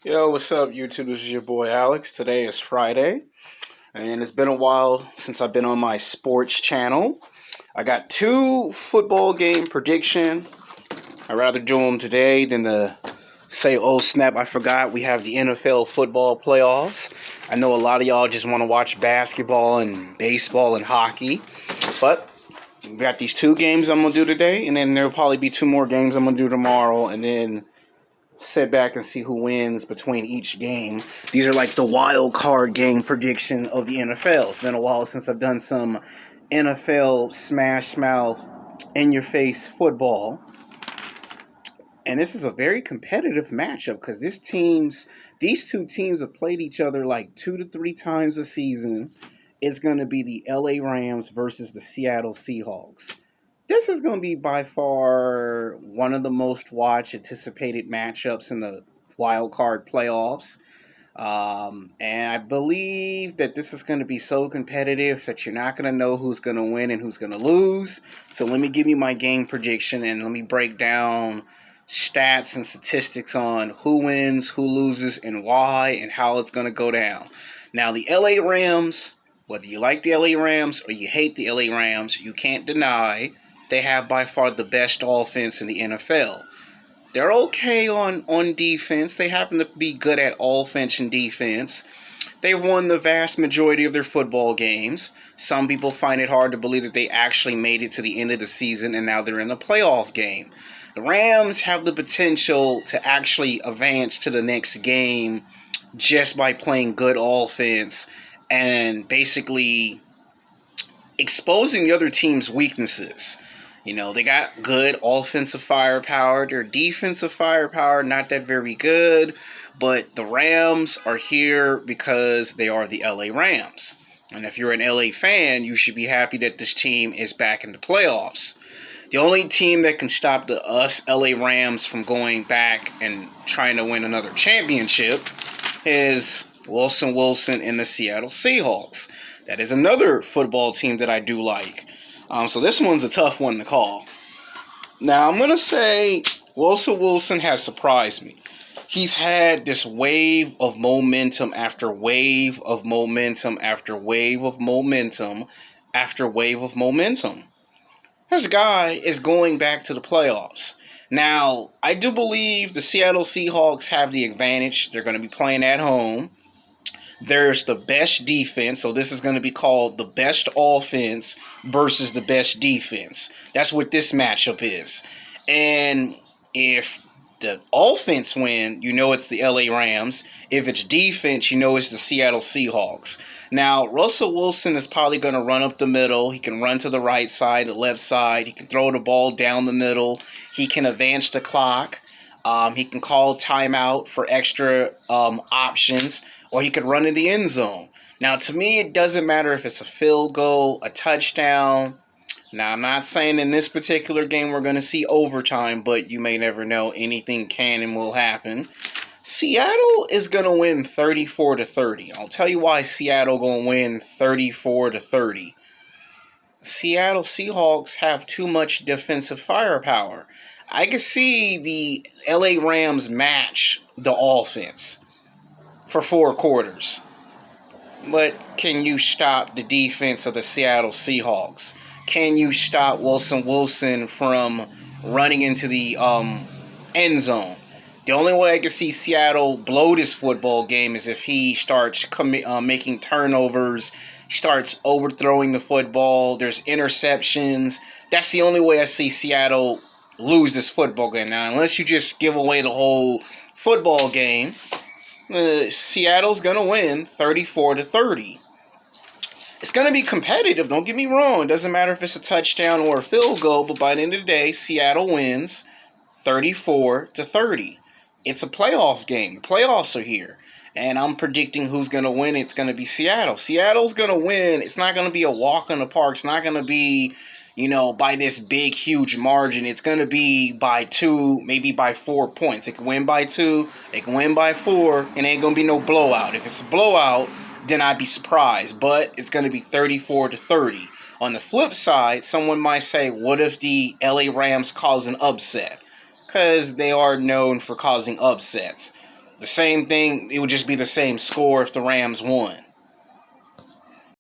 Yo, what's up, YouTube? This is your boy Alex. Today is Friday, and it's been a while since I've been on my sports channel. I got two football game prediction. I'd rather do them today than to say, oh snap, I forgot we have the NFL football playoffs. I know a lot of y'all just want to watch basketball and baseball and hockey, but we got these two games I'm going to do today, and then there'll probably be two more games I'm going to do tomorrow, and then sit back and see who wins between each game. These are like the wild card game prediction of the NFL. It's been a while since I've done some NFL smash mouth in your face football. And this is a very competitive matchup because these two teams have played each other like 2 to 3 times a season. It's going to be the LA Rams versus the Seattle Seahawks. This is going to be by far one of the most watched, anticipated matchups in the wild card playoffs. And I believe that this is going to be so competitive that you're not going to know who's going to win and who's going to lose. So let me give you my game prediction and let me break down stats and statistics on who wins, who loses, and why, and how it's going to go down. Now, the LA Rams, whether you like the LA Rams or you hate the LA Rams, you can't deny they have by far the best offense in the NFL. They're okay on defense. They happen to be good at offense and defense. They won the vast majority of their football games. Some people find it hard to believe that they actually made it to the end of the season and now they're in the playoff game. The Rams have the potential to actually advance to the next game just by playing good offense and basically exposing the other team's weaknesses. You know, they got good offensive firepower. Their defensive firepower, not that very good. But the Rams are here because they are the LA Rams. And if you're an LA fan, you should be happy that this team is back in the playoffs. The only team that can stop us LA Rams from going back and trying to win another championship is Wilson and the Seattle Seahawks. That is another football team that I do like. So this one's a tough one to call. Now, I'm going to say Wilson has surprised me. He's had this wave of momentum after wave of momentum after wave of momentum after wave of momentum. This guy is going back to the playoffs. Now, I do believe the Seattle Seahawks have the advantage. They're going to be playing at home. There's the best defense, so this is going to be called the best offense versus the best defense. That's what this matchup is. And if the offense win, you know it's the LA Rams. If it's defense, you know it's the Seattle Seahawks. Now, Russell Wilson is probably going to run up the middle. He can run to the right side, the left side. He can throw the ball down the middle. He can advance the clock. He can call timeout for extra options, or he could run in the end zone. Now, to me, it doesn't matter if it's a field goal, a touchdown. Now, I'm not saying in this particular game we're going to see overtime, but you may never know. Anything can and will happen. Seattle is going to win 34-30. I'll tell you why Seattle going to win 34-30. Seattle Seahawks have too much defensive firepower. I can see the LA Rams match the offense for 4 quarters. But can you stop the defense of the Seattle Seahawks? Can you stop Wilson from running into the end zone? The only way I can see Seattle blow this football game is if he starts making turnovers, starts overthrowing the football, there's interceptions. That's the only way I see Seattle lose this football game. Now, unless you just give away the whole football game, Seattle's going to win 34-30. It's going to be competitive, don't get me wrong. It doesn't matter if it's a touchdown or a field goal, but by the end of the day, Seattle wins 34-30. It's a playoff game. The playoffs are here. And I'm predicting who's going to win. It's going to be Seattle. Seattle's going to win. It's not going to be a walk in the park. It's not going to be, by this big, huge margin. It's going to be by 2, maybe by 4 points. It can win by 2. It can win by 4. And it ain't going to be no blowout. If it's a blowout, then I'd be surprised. But it's going to be 34-30. On the flip side, someone might say, what if the LA Rams cause an upset? Because they are known for causing upsets. The same thing, it would just be the same score if the Rams won.